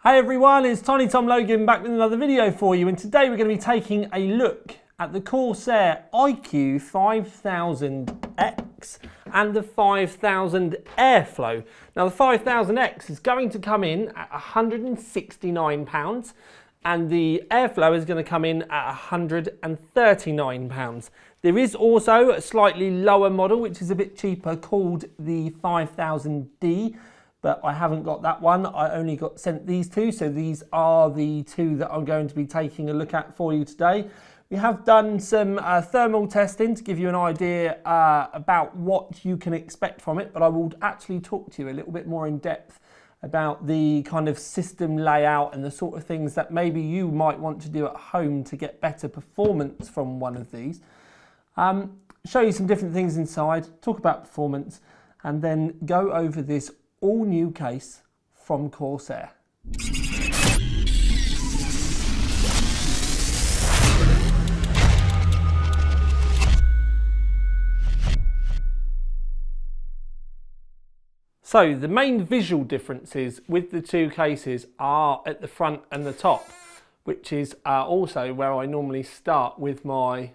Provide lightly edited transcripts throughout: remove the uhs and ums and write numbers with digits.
Hey everyone, it's Tiny Tom Logan back with another video for you, and today we're going to be taking a look at the Corsair iCue 5000X and the 5000 Airflow. Now the 5000X is going to come in at £169 and the Airflow is going to come in at £139. There is also a slightly lower model which is a bit cheaper called the 5000D. But I haven't got that one. I only got sent these two, so these are the two that I'm going to be taking a look at for you today. We have done some thermal testing to give you an idea about what you can expect from it, but I will actually talk to you a little bit more in depth about the kind of system layout and the sort of things that maybe you might want to do at home to get better performance from one of these. Show you some different things inside, talk about performance, and then go over this all new case from Corsair. So the main visual differences with the two cases are at the front and the top, which is also where I normally start with my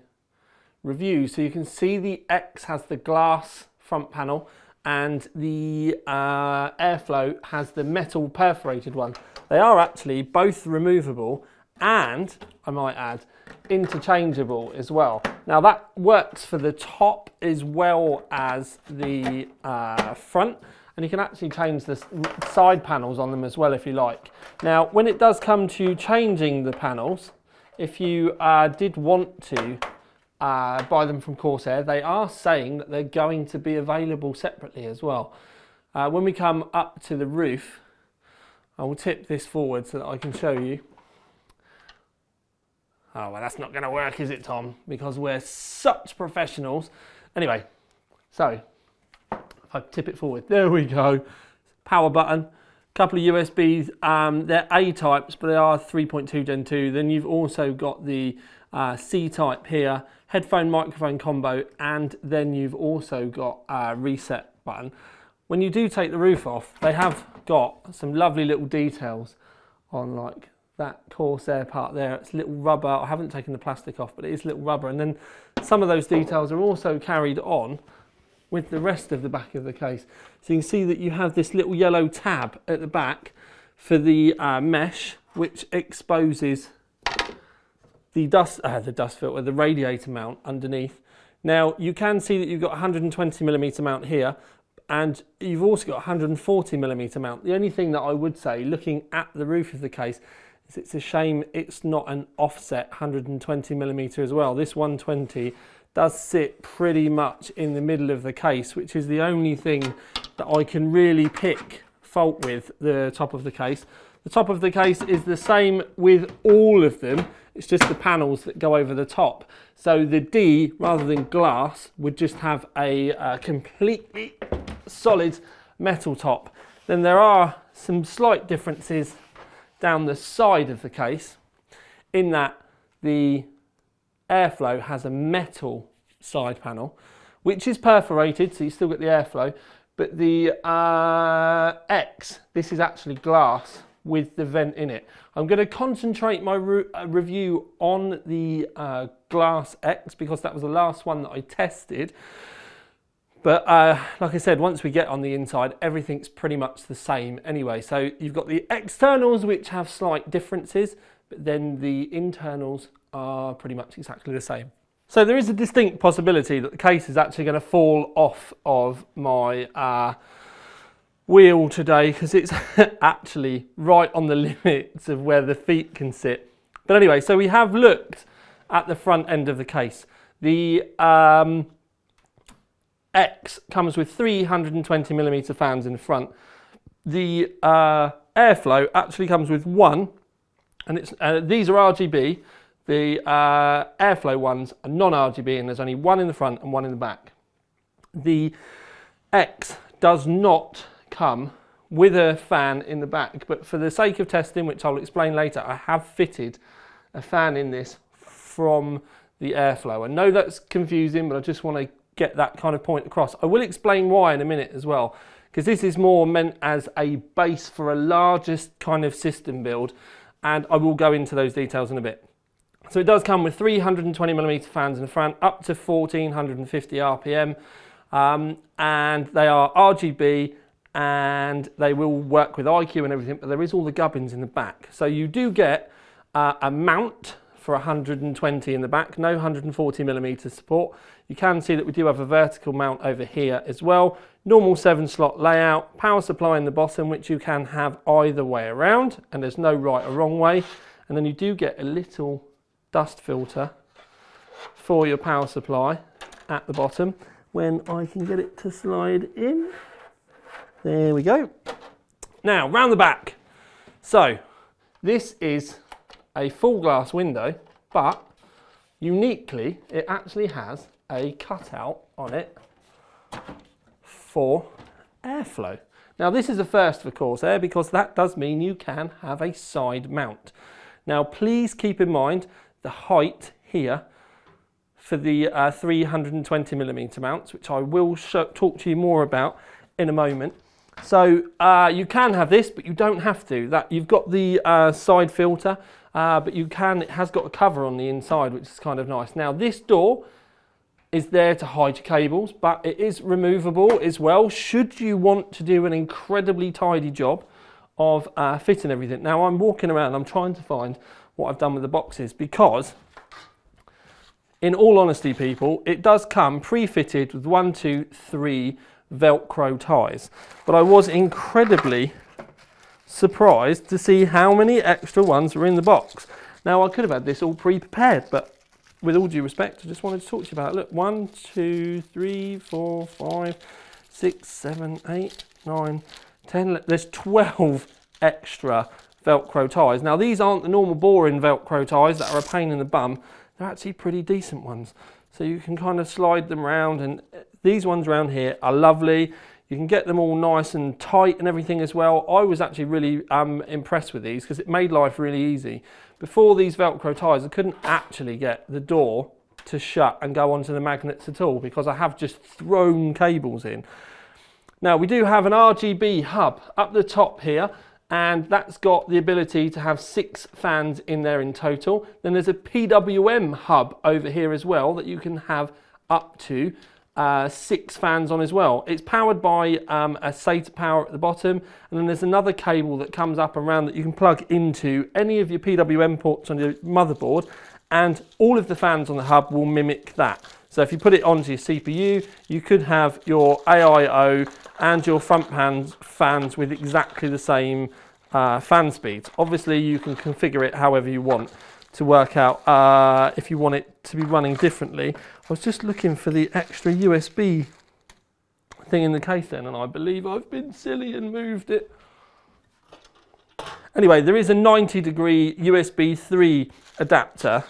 review. So you can see the X has the glass front panel and the Airflow has the metal perforated one. They are actually both removable and, I might add, interchangeable as well. Now that works for the top as well as the front, and you can actually change the side panels on them as well if you like. Now when it does come to changing the panels, if you did want to buy them from Corsair, they are saying that they're going to be available separately as well. When we come up to the roof, I will tip this forward so that I can show you. Oh, well, that's not going to work, is it, Tom? Because we're such professionals. Anyway, so if I tip it forward, there we go. Power button, couple of USBs. They're A types, but they are 3.2 Gen 2. Then you've also got the C type here, headphone microphone combo, and then you've also got a reset button. When you do take the roof off, they have got some lovely little details on like that Corsair part there. It's little rubber. I haven't taken the plastic off, but it is little rubber, and then some of those details are also carried on with the rest of the back of the case. So you can see that you have this little yellow tab at the back for the mesh, which exposes the dust filter, the radiator mount underneath. Now you can see that you've got 120mm mount here, and you've also got 140mm mount. The only thing that I would say, looking at the roof of the case, is it's a shame it's not an offset 120mm as well. This 120 does sit pretty much in the middle of the case, which is the only thing that I can really pick fault with the top of the case. The top of the case is the same with all of them. It's just the panels that go over the top. So the D, rather than glass, would just have a completely solid metal top. Then there are some slight differences down the side of the case, in that the Airflow has a metal side panel, which is perforated, so you still get the airflow, but the X, this is actually glass with the vent in it. I'm going to concentrate my review on the glass X because that was the last one that I tested. But like I said, once we get on the inside, everything's pretty much the same anyway. So you've got the externals which have slight differences, but then the internals are pretty much exactly the same. So there is a distinct possibility that the case is actually going to fall off of my wheel today, because it's actually right on the limits of where the feet can sit. But anyway, so we have looked at the front end of the case. The X comes with 320mm fans in the front. The Airflow actually comes with one, and it's these are RGB. The Airflow ones are non-RGB, and there's only one in the front and one in the back. The X does not come with a fan in the back, but for the sake of testing, which I'll explain later, I have fitted a fan in this from the Airflow. I know that's confusing, but I just want to get that kind of point across. I will explain why in a minute as well, because this is more meant as a base for a largest kind of system build, and I will go into those details in a bit. So it does come with 320mm fans in the front, up to 1450 RPM, and they are RGB, and they will work with iCue and everything, but there is all the gubbins in the back. So you do get a mount for 120 in the back, no 140mm support. You can see that we do have a vertical mount over here as well. Normal 7-slot layout, power supply in the bottom, which you can have either way around, and there's no right or wrong way. And then you do get a little dust filter for your power supply at the bottom, when I can get it to slide in. There we go. Now, round the back. So, this is a full glass window, but uniquely, it actually has a cutout on it for airflow. Now, this is a first for Corsair, because that does mean you can have a side mount. Now, please keep in mind the height here for the 320mm mounts, which I will talk to you more about in a moment. So you can have this, but you don't have to. You've got the side filter, but you can. It has got a cover on the inside, which is kind of nice. Now, this door is there to hide your cables, but it is removable as well, should you want to do an incredibly tidy job of fitting everything. Now, I'm walking around, I'm trying to find what I've done with the boxes, because in all honesty, people, it does come pre-fitted with 1, 2, 3 Velcro ties, but I was incredibly surprised to see how many extra ones were in the box. Now, I could have had this all pre-prepared, but with all due respect, I just wanted to talk to you about it. Look, 1, 2, 3, 4, 5, 6, 7, 8, 9, 10, there's 12 extra Velcro ties. Now, these aren't the normal boring Velcro ties that are a pain in the bum. They're actually pretty decent ones. So you can kind of slide them around, and these ones around here are lovely. You can get them all nice and tight and everything as well. I was actually really impressed with these, because it made life really easy. Before these Velcro ties, I couldn't actually get the door to shut and go onto the magnets at all, because I have just thrown cables in. Now, we do have an RGB hub up the top here, and that's got the ability to have 6 fans in there in total. Then there's a PWM hub over here as well that you can have up to 6 fans on as well. It's powered by a SATA power at the bottom, and then there's another cable that comes up around that you can plug into any of your PWM ports on your motherboard, and all of the fans on the hub will mimic that. So if you put it onto your CPU, you could have your AIO and your front fans with exactly the same fan speeds. Obviously, you can configure it however you want to work out if you want it to be running differently. I was just looking for the extra USB thing in the case then, and I believe I've been silly and moved it. Anyway, there is a 90-degree USB 3 adapter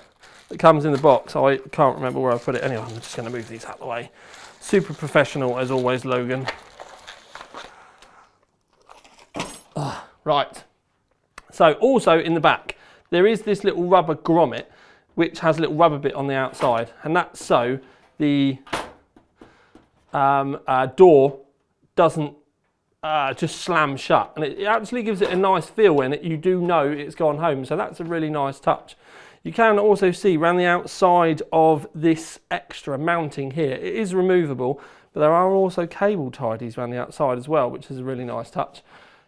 that comes in the box. I can't remember where I put it. Anyway, I'm just going to move these out of the way. Super professional as always, Logan. Right. So also in the back, there is this little rubber grommet, which has a little rubber bit on the outside, and that's so the door doesn't just slam shut, and it actually gives it a nice feel when you do know it's gone home. So that's a really nice touch. You can also see around the outside of this extra mounting here, it is removable, but there are also cable tidies around the outside as well, which is a really nice touch.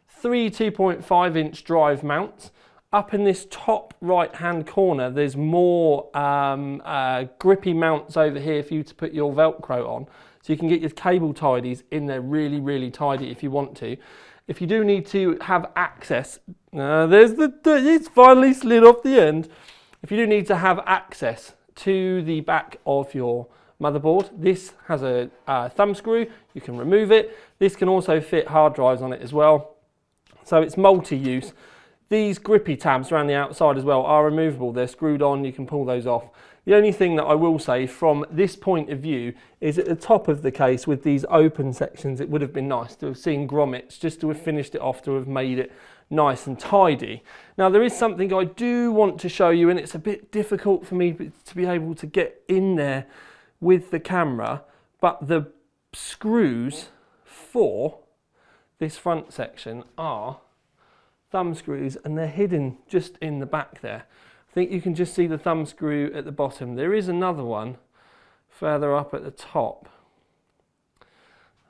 3 2.5-inch drive mounts. Up in this top right-hand corner, there's more grippy mounts over here for you to put your Velcro on. So you can get your cable tidies in there really, really tidy if you want to. If you do need to have access, it's finally slid off the end. If you do need to have access to the back of your motherboard, this has a thumb screw. You can remove it. This can also fit hard drives on it as well. So it's multi-use. These grippy tabs around the outside as well are removable. They're screwed on, you can pull those off. The only thing that I will say from this point of view is at the top of the case with these open sections, it would have been nice to have seen grommets, just to have finished it off, to have made it nice and tidy. Now, there is something I do want to show you, and it's a bit difficult for me to be able to get in there with the camera, but the screws for this front section are thumb screws, and they're hidden just in the back there. I think you can just see the thumb screw at the bottom. There is another one further up at the top.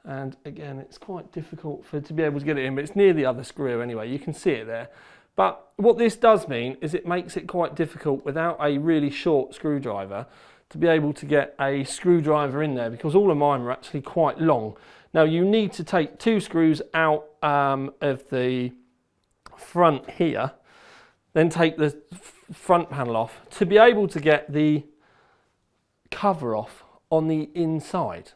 And again, it's quite difficult to be able to get it in, but it's near the other screw anyway. You can see it there. But what this does mean is it makes it quite difficult without a really short screwdriver to be able to get a screwdriver in there, because all of mine are actually quite long. Now you need to take 2 screws out of the front here, then take the front panel off to be able to get the cover off on the inside.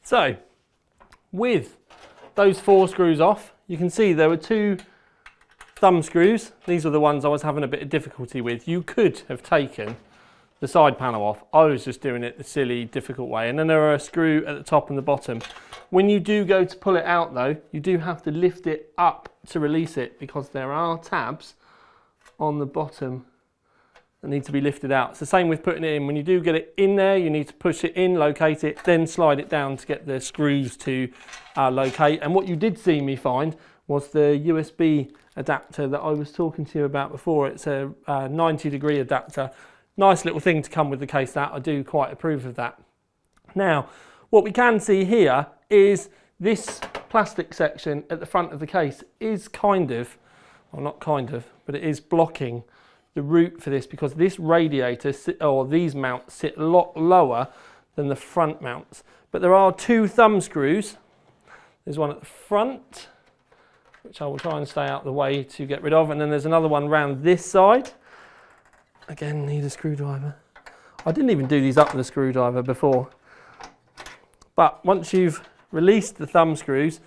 So, with those 4 screws off, you can see there were 2 thumb screws. These are the ones I was having a bit of difficulty with. You could have taken the side panel off. I was just doing it the silly, difficult way. And then there are a screw at the top and the bottom. When you do go to pull it out though, you do have to lift it up to release it, because there are tabs on the bottom that need to be lifted out. It's the same with putting it in. When you do get it in there, you need to push it in, locate it, then slide it down to get the screws to locate. And what you did see me find was the USB adapter that I was talking to you about before. It's a 90-degree adapter. Nice little thing to come with the case. That I do quite approve of that. Now, what we can see here is this plastic section at the front of the case is kind of, well, not kind of, but it is blocking the route for this, because this radiator or these mounts sit a lot lower than the front mounts. But there are 2 thumb screws. There's one at the front, which I will try and stay out of the way to get rid of, and then there's another one round this side. Again, need a screwdriver. I didn't even do these up with a screwdriver before. But once you've released the thumb screws,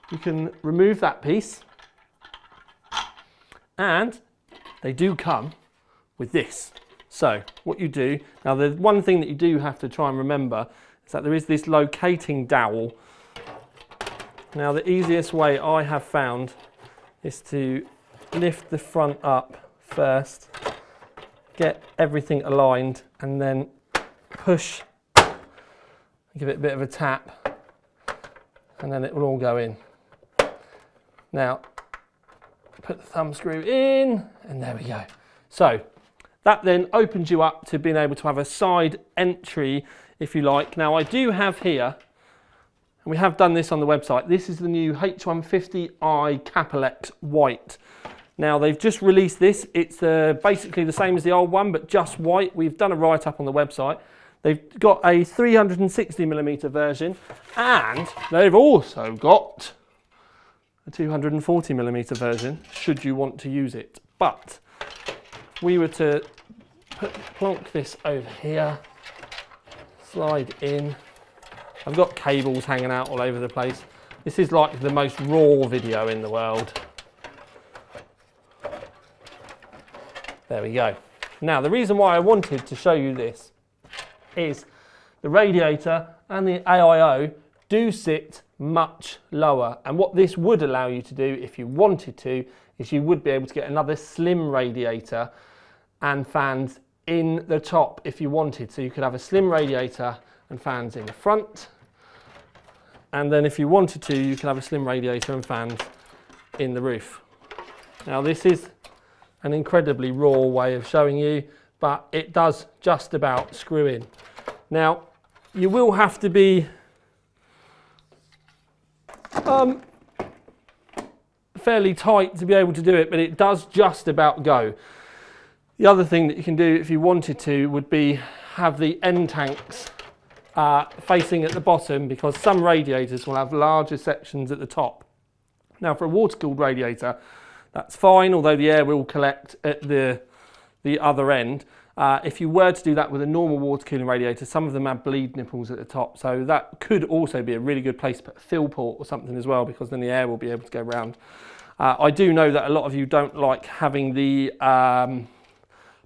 you can remove that piece. And they do come with this. So what you do, now the one thing that you do have to try and remember is that there is this locating dowel. Now the easiest way I have found is to lift the front up first, get everything aligned, and then push, give it a bit of a tap, and then it will all go in. Now, put the thumb screw in, and there we go. So that then opens you up to being able to have a side entry, if you like. Now I do have here, and we have done this on the website, this is the new H150i Capalex White. Now they've just released this. It's basically the same as the old one, but just white. We've done a write-up on the website. They've got a 360mm version, and they've also got a 240mm version, should you want to use it. But we were to plonk this over here, slide in. I've got cables hanging out all over the place. This is like the most raw video in the world. There we go. Now the reason why I wanted to show you this is the radiator and the AIO do sit much lower, and what this would allow you to do if you wanted to is you would be able to get another slim radiator and fans in the top if you wanted. So you could have a slim radiator and fans in the front, and then if you wanted to you could have a slim radiator and fans in the roof. Now this is an incredibly raw way of showing you, but it does just about screw in. Now you will have to be fairly tight to be able to do it, but it does just about go. The other thing that you can do if you wanted to would be have the end tanks facing at the bottom, because some radiators will have larger sections at the top. Now for a water-cooled radiator, that's fine, although the air will collect at the other end. If you were to do that with a normal water cooling radiator, some of them have bleed nipples at the top, so that could also be a really good place to put a fill port or something as well, because then the air will be able to go around. I do know that a lot of you don't like having the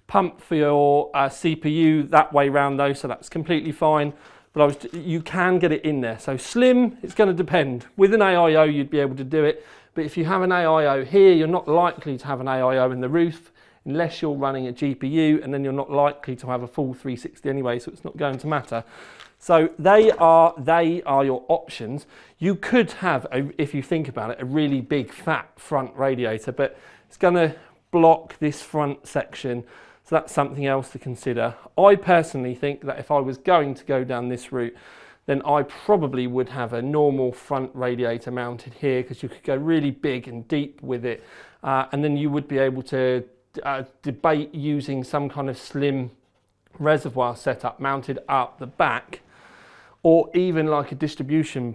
pump for your CPU that way round though, so that's completely fine. But you can get it in there. So slim, it's going to depend. With an AIO, you'd be able to do it, but if you have an AIO here, you're not likely to have an AIO in the roof, unless you're running a GPU, and then you're not likely to have a full 360 anyway, so it's not going to matter. So they are your options. You could have, if you think about it, a really big fat front radiator, but it's going to block this front section, so that's something else to consider. I personally think that if I was going to go down this route, then I probably would have a normal front radiator mounted here, because you could go really big and deep with it, and then you would be able to debate using some kind of slim reservoir setup mounted up the back, or even like a distribution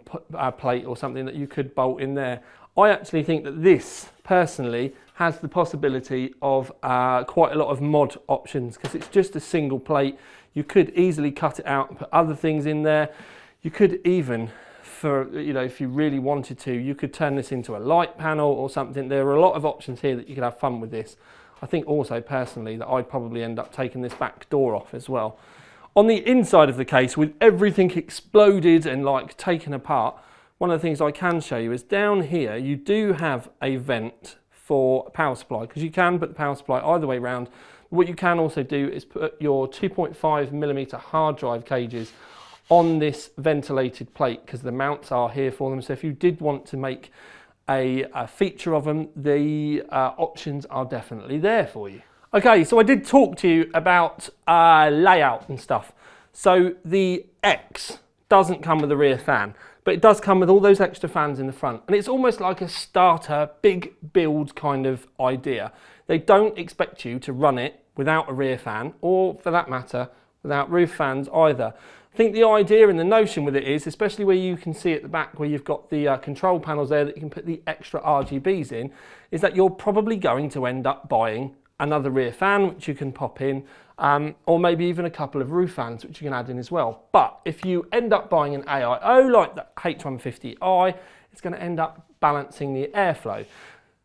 plate or something that you could bolt in there. I actually think that this personally has the possibility of quite a lot of mod options, because it's just a single plate. You could easily cut it out and put other things in there. You could even, if you really wanted to, you could turn this into a light panel or something. There are a lot of options here that you could have fun with this. I think also personally that I'd probably end up taking this back door off as well. On the inside of the case, with everything exploded and like taken apart, one of the things I can show you is down here you do have a vent for a power supply, because you can put the power supply either way round. What you can also do is put your 2.5mm hard drive cages on this ventilated plate, because the mounts are here for them. So if you did want to make a feature of them, the options are definitely there for you. Okay, so I did talk to you about layout and stuff. So the X doesn't come with a rear fan, but it does come with all those extra fans in the front. And it's almost like a starter, big build kind of idea. They don't expect you to run it without a rear fan, or for that matter, without roof fans either. I think the idea and the notion with it is, especially where you can see at the back where you've got the control panels there that you can put the extra RGBs in, is that you're probably going to end up buying another rear fan which you can pop in, or maybe even a couple of roof fans which you can add in as well. But if you end up buying an AIO like the H150i, it's going to end up balancing the airflow.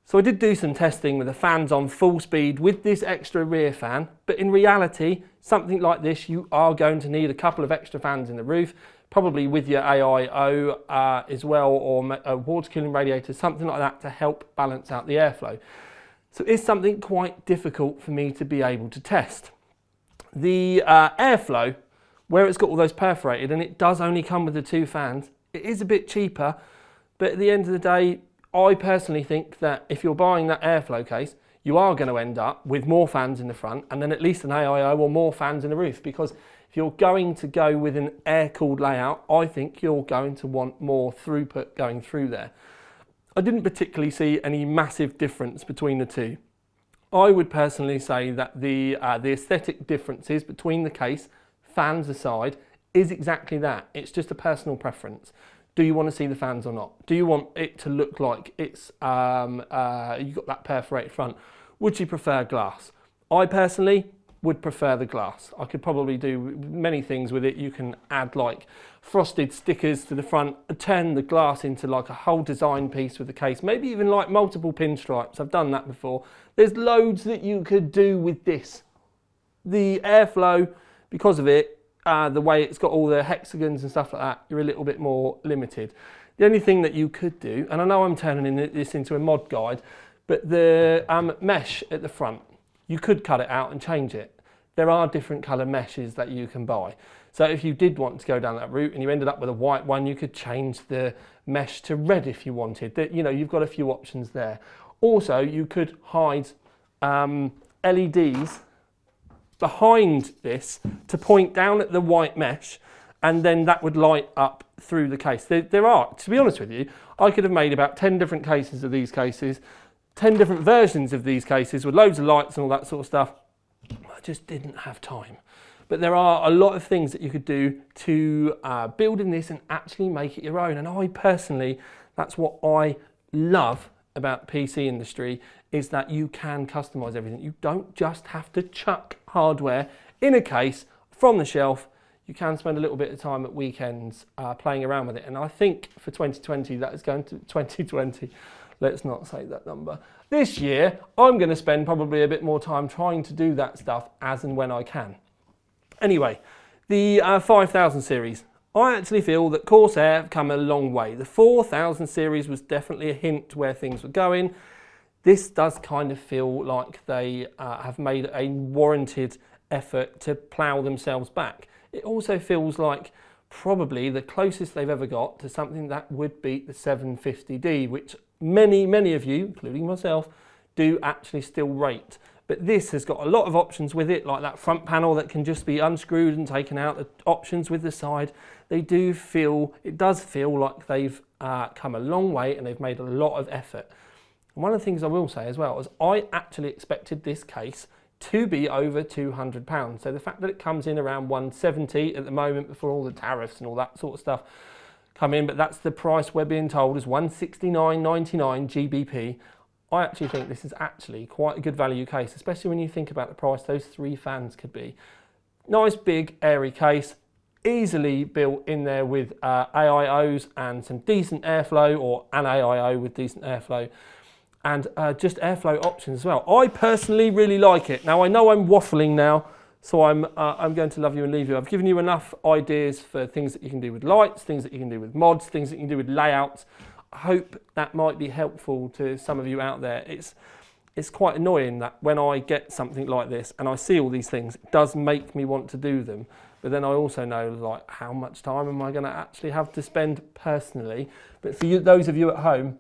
So I did do some testing with the fans on full speed with this extra rear fan, but in reality, something like this, you are going to need a couple of extra fans in the roof, probably with your AIO as well, or a water cooling radiator, something like that to help balance out the airflow. So it's something quite difficult for me to be able to test. The airflow, where it's got all those perforated, and it does only come with the two fans, it is a bit cheaper, but at the end of the day, I personally think that if you're buying that airflow case, you are going to end up with more fans in the front, and then at least an AIO or more fans in the roof, because if you're going to go with an air-cooled layout, I think you're going to want more throughput going through there. I didn't particularly see any massive difference between the two. I would personally say that the aesthetic differences between the case, fans aside, is exactly that. It's just a personal preference. Do you want to see the fans or not? Do you want it to look like it's you've got that perforated front? Would you prefer glass? I personally would prefer the glass. I could probably do many things with it. You can add like frosted stickers to the front, turn the glass into like a whole design piece with the case, maybe even like multiple pinstripes. I've done that before. There's loads that you could do with this. The airflow, because of it, the way it's got all the hexagons and stuff like that, you're a little bit more limited. The only thing that you could do, and I know I'm turning this into a mod guide, but the mesh at the front, you could cut it out and change it. There are different colour meshes that you can buy. So if you did want to go down that route and you ended up with a white one, you could change the mesh to red if you wanted. You know, you've got a few options there. Also, you could hide LEDs behind this to point down at the white mesh, and then that would light up through the case. There are, to be honest with you, I could have made about 10 different cases of these cases, 10 different versions of these cases with loads of lights and all that sort of stuff. I just didn't have time. But there are a lot of things that you could do to build in this and actually make it your own. And I personally, that's what I love about the PC industry, is that you can customize everything. You don't just have to chuck hardware in a case from the shelf. You can spend a little bit of time at weekends playing around with it. And I think for 2020, that is going to 2020. Let's not say that number. This year, I'm going to spend probably a bit more time trying to do that stuff as and when I can. Anyway, the 5000 series. I actually feel that Corsair have come a long way. The 4000 series was definitely a hint where things were going. This does kind of feel like they have made a warranted effort to plough themselves back. It also feels like probably the closest they've ever got to something that would beat the 750D, which many of you, including myself, do actually still rate. But this has got a lot of options with it, like that front panel that can just be unscrewed and taken out, the options with the side. It does feel like they've come a long way and they've made a lot of effort. And one of the things I will say as well is I actually expected this case to be over £200. So the fact that it comes in around 170 at the moment before all the tariffs and all that sort of stuff come in, but that's the price we're being told is 169.99 GBP. I actually think this is actually quite a good value case, especially when you think about the price those 3 fans could be. Nice big airy case, easily built in there with AIOs and some decent airflow, or an AIO with decent airflow, and just airflow options as well. I personally really like it. Now I know I'm waffling now, so I'm going to love you and leave you. I've given you enough ideas for things that you can do with lights, things that you can do with mods, things that you can do with layouts. I hope that might be helpful to some of you out there. It's quite annoying that when I get something like this and I see all these things, it does make me want to do them. But then I also know, like, how much time am I going to actually have to spend personally? But for you, those of you at home,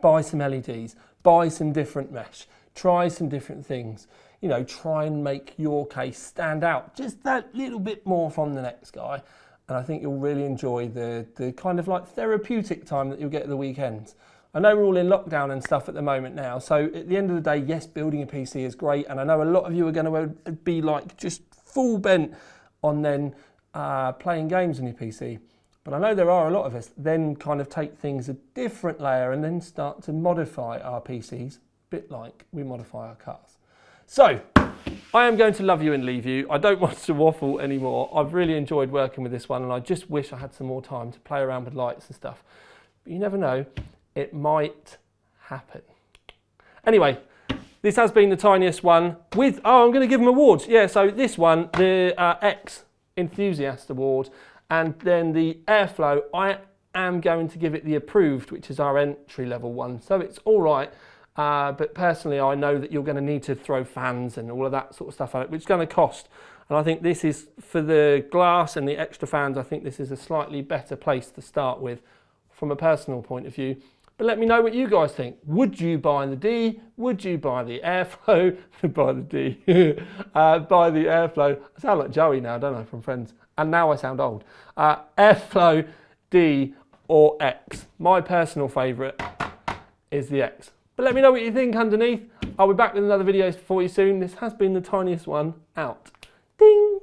buy some LEDs, buy some different mesh, try some different things. You know, try and make your case stand out just that little bit more from the next guy. And I think you'll really enjoy the kind of like therapeutic time that you'll get at the weekends. I know we're all in lockdown and stuff at the moment now, so at the end of the day, yes, building a PC is great, and I know a lot of you are going to be like just full bent on then playing games on your PC. But I know there are a lot of us then kind of take things a different layer and then start to modify our PCs, a bit like we modify our cars. So, I am going to love you and leave you. I don't want to waffle anymore. I've really enjoyed working with this one, and I just wish I had some more time to play around with lights and stuff. But you never know, it might happen. Anyway, this has been the tiniest one with, I'm going to give them awards. Yeah, so this one, the X Enthusiast Award, and then the Airflow, I am going to give it the Approved, which is our entry level one. So it's all right. But personally, I know that you're going to need to throw fans and all of that sort of stuff at it, which is going to cost. And I think this is, for the glass and the extra fans, I think this is a slightly better place to start with from a personal point of view. But let me know what you guys think. Would you buy the D? Would you buy the Airflow? Buy the D. Buy the Airflow. I sound like Joey now, don't I, from Friends? And now I sound old. Airflow, D or X. My personal favourite is the X. But let me know what you think underneath. I'll be back with another video for you soon. This has been the tiniest one out. Ding!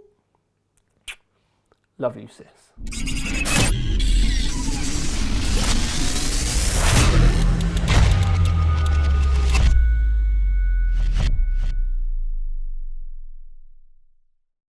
Love you, sis.